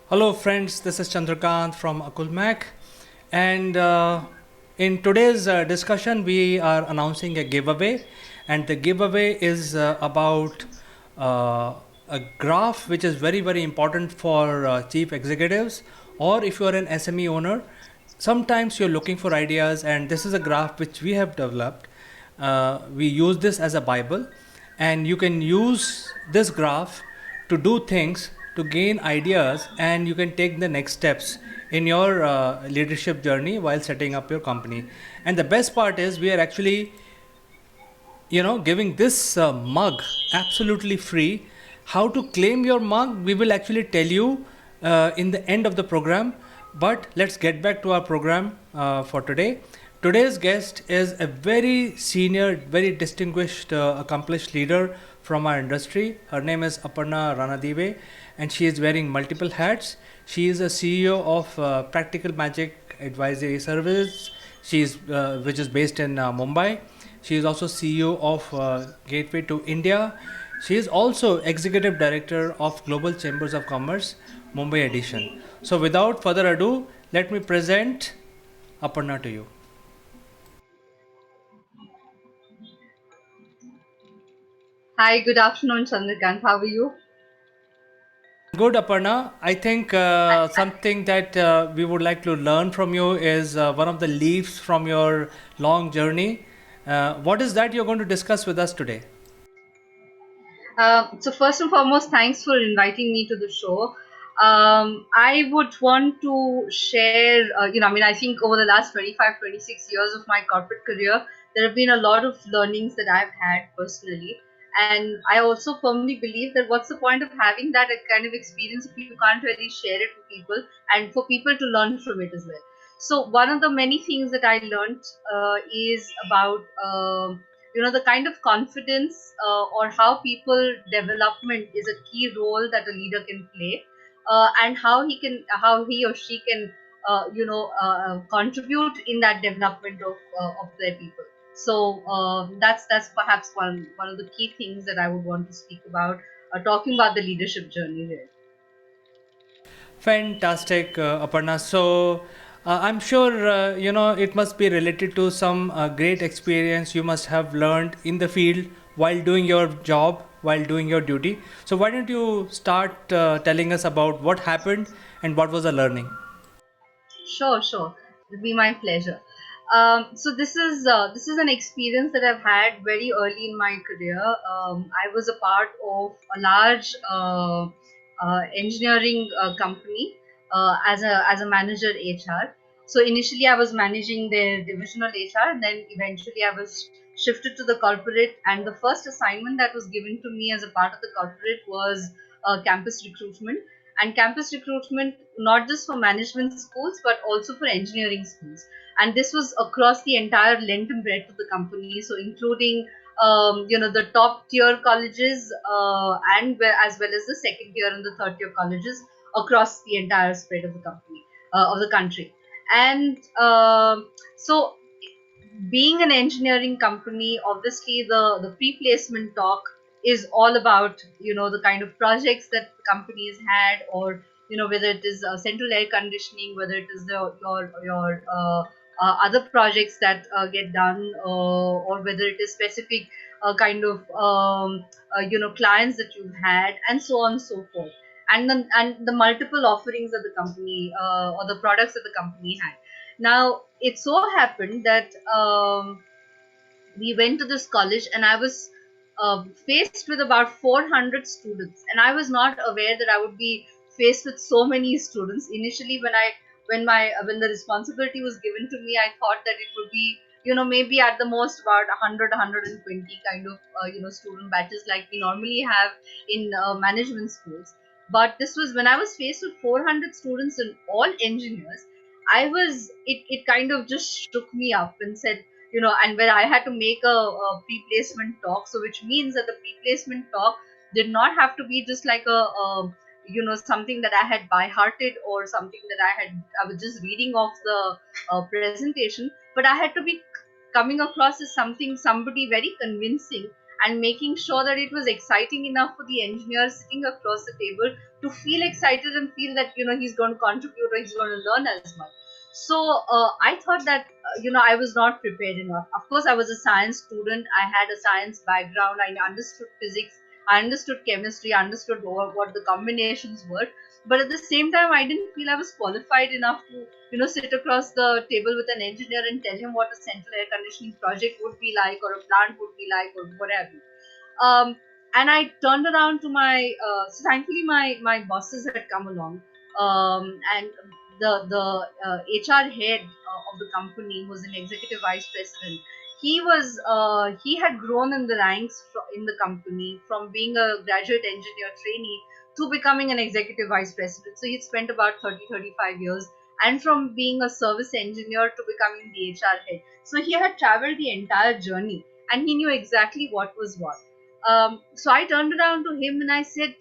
Hello, friends. This is Chandrakant from Akulmach, and in today's discussion, we are announcing a giveaway, and the giveaway is about uh, a graph which is very important for chief executives, or if you are an SME owner. Sometimes you're looking for ideas, and this is a graph which we have developed. We use this as a Bible, and you can use this graph to do things, to gain ideas, and you can take the next steps in your leadership journey while setting up your company. And the best part is we are actually giving this mug absolutely free. How to claim your mug, we will actually tell you in the end of the program. But let's get back to our program for today. Today's guest is a very senior, very distinguished, accomplished leader from our industry. Her name is Aparna Ranadive, and she is wearing multiple hats. She is a CEO of Practical Magic Advisory Service. Which is based in Mumbai. She is also CEO of Gateway to India. She is also Executive Director of Global Chambers of Commerce, Mumbai edition. So, without further ado, let me present Aparna to you. Hi, good afternoon, Chandrakant. How are you? Good, Aparna. I think something that we would like to learn from you is one of the leaves from your long journey. What is that you're going to discuss with us today? So first and foremost, thanks for inviting me to the show. I would want to share, I think over the last 25, 26 years of my corporate career, there have been a lot of learnings that I've had personally. And I also firmly believe that what's the point of having that kind of experience if you can't really share it with people and for people to learn from it as well. So one of the many things that I learned is about the kind of confidence or how people development is a key role that a leader can play, and how he or she can contribute in that development of their people. So that's perhaps one of the key things that I would want to speak about, talking about the leadership journey here. Fantastic, Aparna. So, I'm sure it must be related to some great experience you must have learned in the field while doing your job, while doing your duty. So, why don't you start telling us about what happened and what was the learning? Sure, sure. It'll be my pleasure. So this is an experience that I've had very early in my career. I was a part of a large engineering company as a manager HR. So initially I was managing their divisional HR, and then eventually I was shifted to the corporate. And the first assignment that was given to me as a part of the corporate was campus recruitment, and campus recruitment not just for management schools but also for engineering schools. And this was across the entire length and breadth of the company, so including the top tier colleges, as well as the second tier and the third tier colleges across the entire spread of the company, of the country. And so being an engineering company, obviously the pre-placement talk is all about the kind of projects that companies had, or whether it is central air conditioning, whether it is your other projects that get done, or whether it is specific kind of clients that you've had, and so on and so forth, and the multiple offerings that the company, or the products that the company had. Now, it so happened that we went to this college, and I was faced with about 400 students, and I was not aware that I would be faced with so many students. Initially, when the responsibility was given to me, I thought that it would be maybe at the most about 100, 120 kind of student batches like we normally have in management schools. But this was when I was faced with 400 students and all engineers. It kind of just shook me up and said, and where I had to make a pre-placement talk. So which means that the pre-placement talk did not have to be just like something that I had by hearted, or something that I was just reading off the presentation, but I had to be coming across as somebody very convincing, and making sure that it was exciting enough for the engineer sitting across the table to feel excited and feel that he's going to contribute or he's going to learn as much. So I thought that I was not prepared enough. Of course, I was a science student. I had a science background. I understood physics. I understood chemistry. I understood what the combinations were. But at the same time, I didn't feel I was qualified enough to sit across the table with an engineer and tell him what a central air conditioning project would be like, or a plant would be like, or whatever. um, and I turned around to so thankfully my bosses had come along, and the HR head of the company, who was an executive vice president. He had grown in the ranks in the company from being a graduate engineer trainee to becoming an executive vice president. So he spent about 35 years, and from being a service engineer to becoming the HR head. So he had traveled the entire journey, and he knew exactly what was what. So I turned around to him and I said,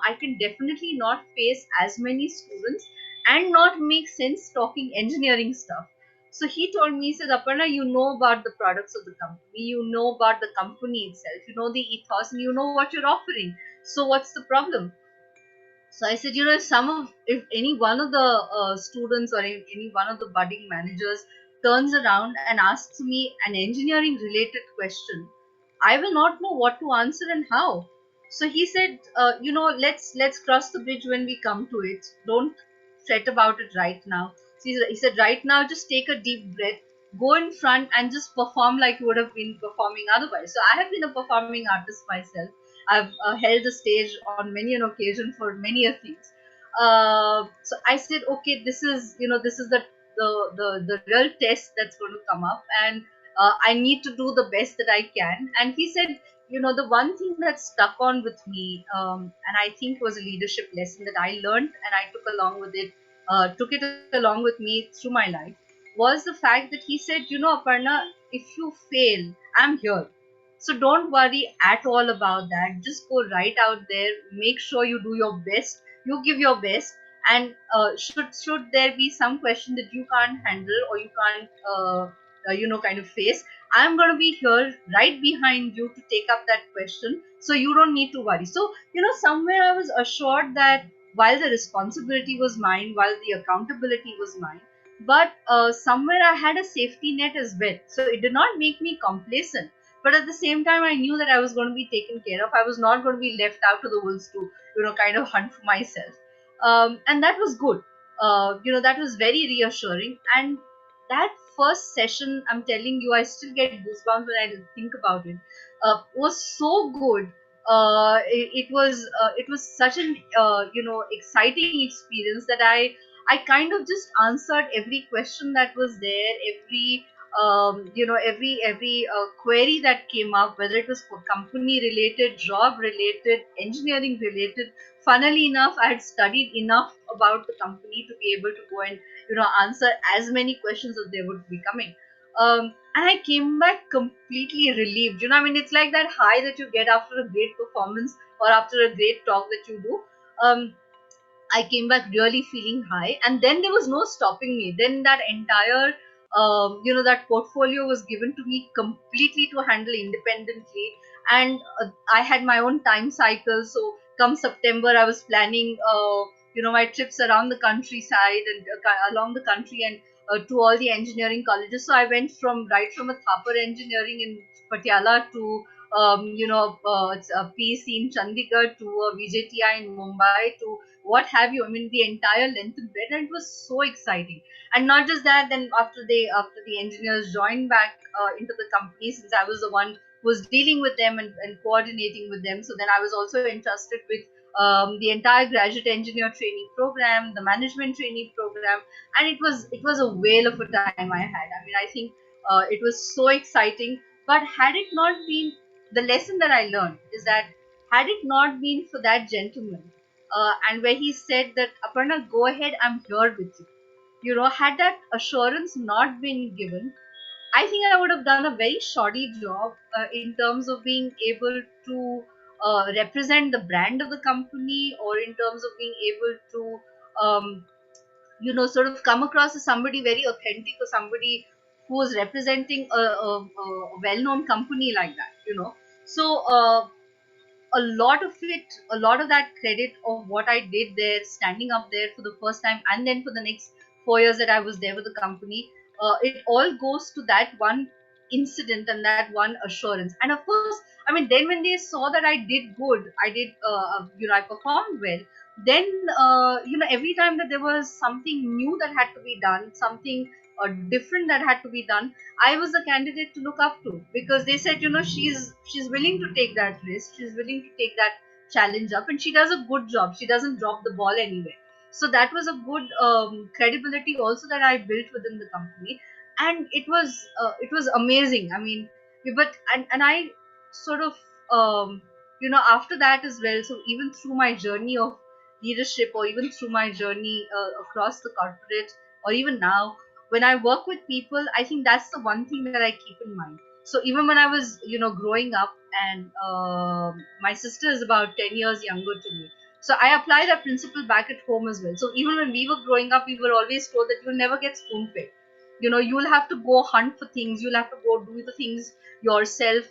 I can definitely not face as many students and not make sense talking engineering stuff. So he told me, he said, Aparna, you know about the products of the company, you know about the company itself, you know the ethos, and you know what you're offering. So what's the problem? So I said, if any one of the students or any one of the budding managers turns around and asks me an engineering related question, I will not know what to answer and how. So he said, let's cross the bridge when we come to it. Don't fret about it right now. So he said, right now, just take a deep breath, go in front and just perform like you would have been performing otherwise. So I have been a performing artist myself. I've held the stage on many an occasion for many a things. So I said, okay, this is the real test that's going to come up, and I need to do the best that I can. And he said, the one thing that stuck on with me, and I think was a leadership lesson that I learned and I took it along with me through my life, was the fact that he said, Aparna, if you fail, I'm here. So don't worry at all about that. Just go right out there. Make sure you do your best. You give your best. And should there be some question that you can't handle or you can't kind of face, I'm going to be here right behind you to take up that question. So you don't need to worry. So somewhere I was assured that while the responsibility was mine, while the accountability was mine, but somewhere I had a safety net as well. So it did not make me complacent, but at the same time I knew that I was going to be taken care of. I was not going to be left out to the wolves to kind of hunt for myself. And that was good. That was very reassuring. And that first session, I'm telling you, I still get goosebumps when I think about it, was so good. It was such an exciting experience that I kind of just answered every question that was there, every query that came up, whether it was for company related, job related, engineering related. Funnily enough, I had studied enough about the company to be able to go and answer as many questions as they would be coming. And I came back completely relieved. I mean, it's like that high that you get after a great performance or after a great talk that you do. I came back really feeling high, and then there was no stopping me. Then that entire, that portfolio was given to me completely to handle independently, and I had my own time cycle. So come September, I was planning, my trips around the countryside and along the country and to all the engineering colleges. So I went from a Thapar engineering in Patiala to it's a PC in Chandigarh to a VJTI in Mumbai to what have you. I mean, the entire length and breadth, and it was so exciting. And not just that, then after the engineers joined back into the company, since I was the one who was dealing with them and coordinating with them, so then I was also entrusted with the entire graduate engineer training program, the management training program, and it was a whale of a time I had. I mean, I think it was so exciting. But had it not been, the lesson that I learned is that had it not been for that gentleman, and where he said that, Aparna, go ahead, I'm here with you. Had that assurance not been given, I think I would have done a very shoddy job in terms of being able to represent the brand of the company, or in terms of being able to sort of come across as somebody very authentic, or somebody who was representing a well-known company like that. So a lot of that credit of what I did there, standing up there for the first time, and then for the next 4 years that I was there with the company, it all goes to that one incident and that one assurance. And of course, I mean, then when they saw that I did good, I performed well. Then, every time that there was something new that had to be done, something different that had to be done, I was the candidate to look up to, because they said, she's willing to take that risk, she's willing to take that challenge up, and she does a good job. She doesn't drop the ball anywhere. So that was a good credibility also that I built within the company, and it was amazing. I mean, but and I sort of after that as well. So even through my journey of leadership, or even through my journey across the corporate, or even now when I work with people, I think that's the one thing that I keep in mind. So even when I was, growing up, and my sister is about 10 years younger to me. So I apply that principle back at home as well. So even when we were growing up, we were always told that you'll never get spoon fed. You'll have to go hunt for things, you'll have to go do the things yourself.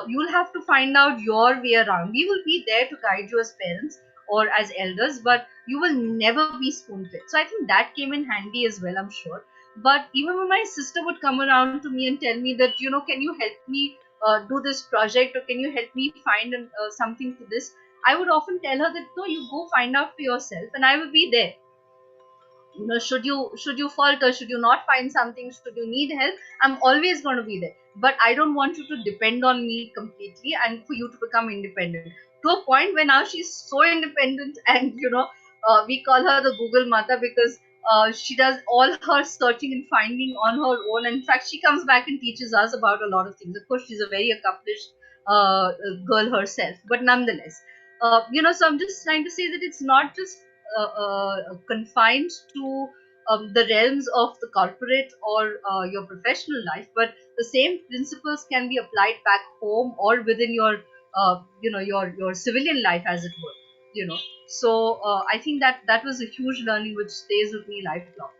You'll have to find out your way around. We will be there to guide you as parents or as elders, but you will never be spoon fed. So I think that came in handy as well, I'm sure. But even when my sister would come around to me and tell me that, can you help me do this project, or can you help me find something to this, I would often tell her that, no, you go find out for yourself, and I will be there. Should you falter, should you not find something, should you need help, I'm always going to be there. But I don't want you to depend on me completely, and for you to become independent to a point where now she's so independent. And we call her the Google mother, because she does all her searching and finding on her own. In fact, she comes back and teaches us about a lot of things. Of course, she's a very accomplished girl herself, but nonetheless, so I'm just trying to say that it's not just confined to the realms of the corporate or your professional life, but the same principles can be applied back home or within your civilian life, as it were. So I think that was a huge learning which stays with me lifelong.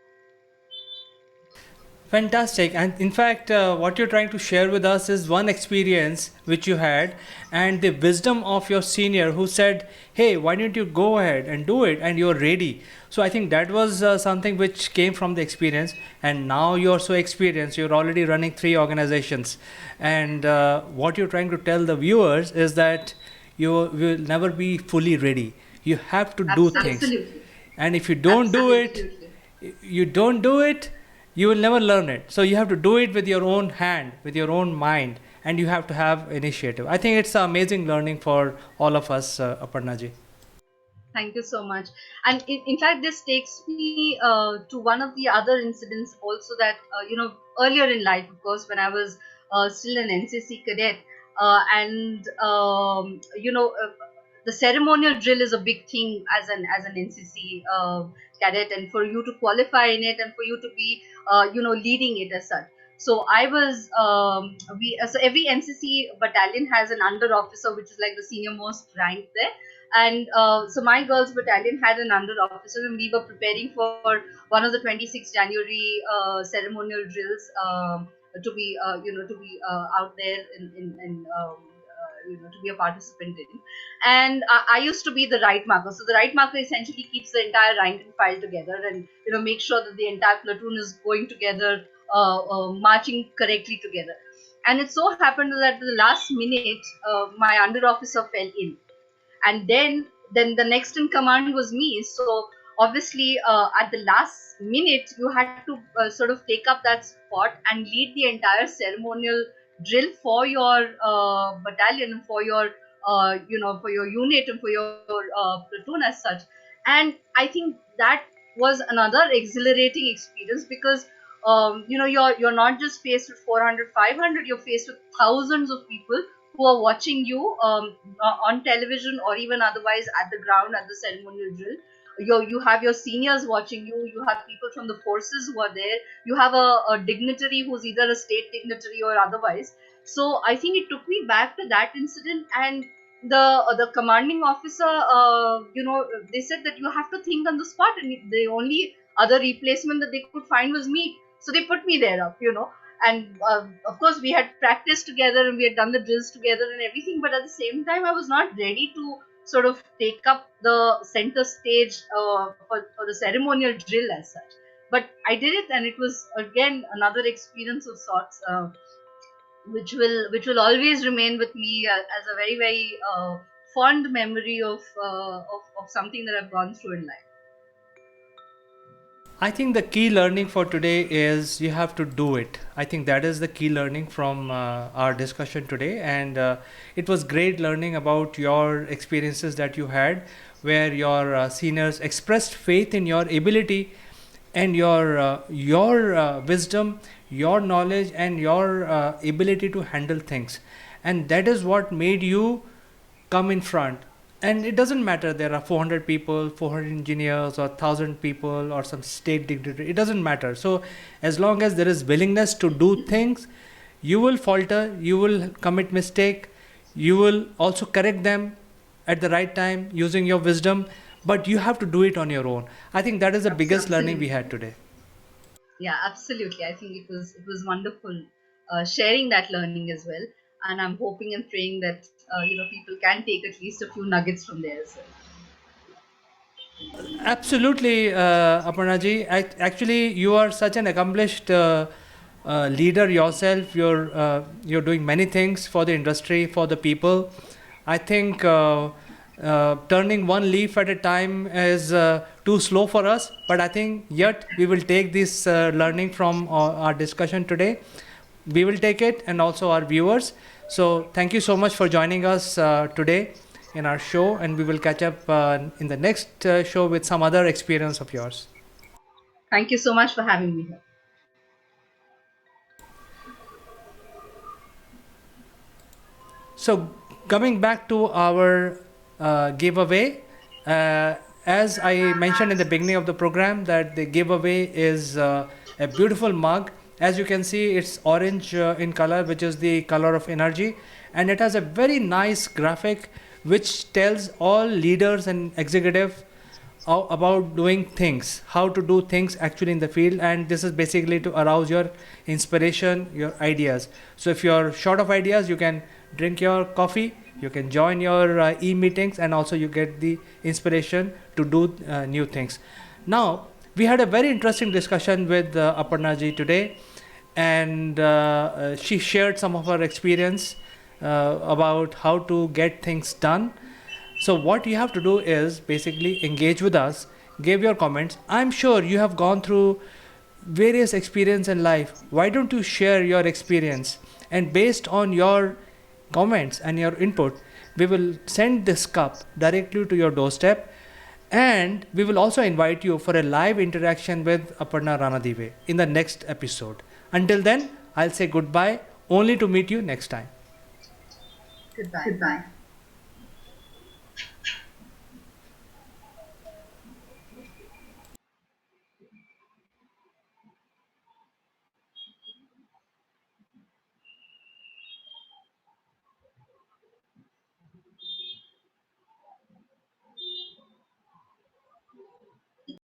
Fantastic. And in fact, what you're trying to share with us is one experience which you had, and the wisdom of your senior who said, hey, why don't you go ahead and do it, and you're ready. So I think that was something which came from the experience. And now you're so experienced, you're already running 3 organizations. And what you're trying to tell the viewers is that you will never be fully ready. You have to do things. Absolutely. And if you don't do it, Absolutely. you don't do it, you will never learn it. So you have to do it with your own hand, with your own mind, and you have to have initiative. I think it's an amazing learning for all of us, Aparna ji. Thank you so much. And in fact, this takes me to one of the other incidents also, that, earlier in life, of course, when I was still an NCC cadet. And, the ceremonial drill is a big thing as an NCC cadet, and for you to qualify in it, and for you to be, leading it as such. So I was, so every NCC battalion has an under officer, which is like the senior most rank there. And so my girls battalion had an under officer, and we were preparing for one of the 26th January ceremonial drills, to be out there to be a participant in. And I used to be the right marker. So the right marker essentially keeps the entire rank and file together, and make sure that the entire platoon is going together, marching correctly together. And it so happened that at the last minute, my under officer fell in, and then the next in command was me. So obviously, at the last minute, you had to sort of take up that spot and lead the entire ceremonial drill for your battalion, and for your for your unit, and for your platoon as such. And I think that was another exhilarating experience, because you're not just faced with 400, 500, you're faced with thousands of people who are watching you on television, or even otherwise at the ground at the ceremonial drill. You have your seniors watching you. You have people from the forces who are there. You have a dignitary who's either a state dignitary or otherwise. So I think it took me back to that incident, and the commanding officer, they said that you have to think on the spot, and the only other replacement that they could find was me. So they put me there up. And of course, we had practiced together and we had done the drills together and everything. But at the same time, I was not ready to sort of take up the center stage for the ceremonial drill as such. But I did it, and it was again another experience of sorts. Which will always remain with me as a very very fond memory of something that I've gone through in life. I think the key learning for today is you have to do it. I think that is the key learning from our discussion today. And it was great learning about your experiences that you had, where your seniors expressed faith in your ability and your wisdom, your knowledge, and your ability to handle things. And that is what made you come in front. And it doesn't matter there are 400 people, 400 engineers, or 1000 people, or some state dignitary. It doesn't matter. So as long as there is willingness to do things, you will falter, you will commit mistake, you will also correct them at the right time using your wisdom, but you have to do it on your own. I think that is the biggest learning we Absolutely. had today. Yeah, absolutely. I think it was wonderful sharing that learning as well, and I'm hoping and praying that people can take at least a few nuggets from there as well. Absolutely, Aparnaji. Actually, you are such an accomplished leader yourself. You're doing many things for the industry, for the people. I think turning one leaf at a time is too slow for us. But I think yet we will take this learning from our discussion today. We will take it, and also our viewers. So thank you so much for joining us today in our show, and we will catch up in the next show with some other experience of yours. Thank you so much for having me here. So, coming back to our giveaway, as I mentioned in the beginning of the program, that the giveaway is a beautiful mug. As you can see, it's orange in color, which is the color of energy, and it has a very nice graphic which tells all leaders and executives about doing things, how to do things actually in the field. And this is basically to arouse your inspiration, your ideas. So if you're short of ideas, you can drink your coffee, you can join your e-meetings, and also you get the inspiration to do new things. Now, we had a very interesting discussion with Aparna ji today, and she shared some of her experience about how to get things done. So what you have to do is basically engage with us, give your comments. I'm sure you have gone through various experience in life. Why don't you share your experience? And based on your comments and your input, we will send this cup directly to your doorstep, and we will also invite you for a live interaction with Aparna Ranadive in the next episode. Until then, I'll say goodbye, only to meet you next time. Goodbye. Goodbye.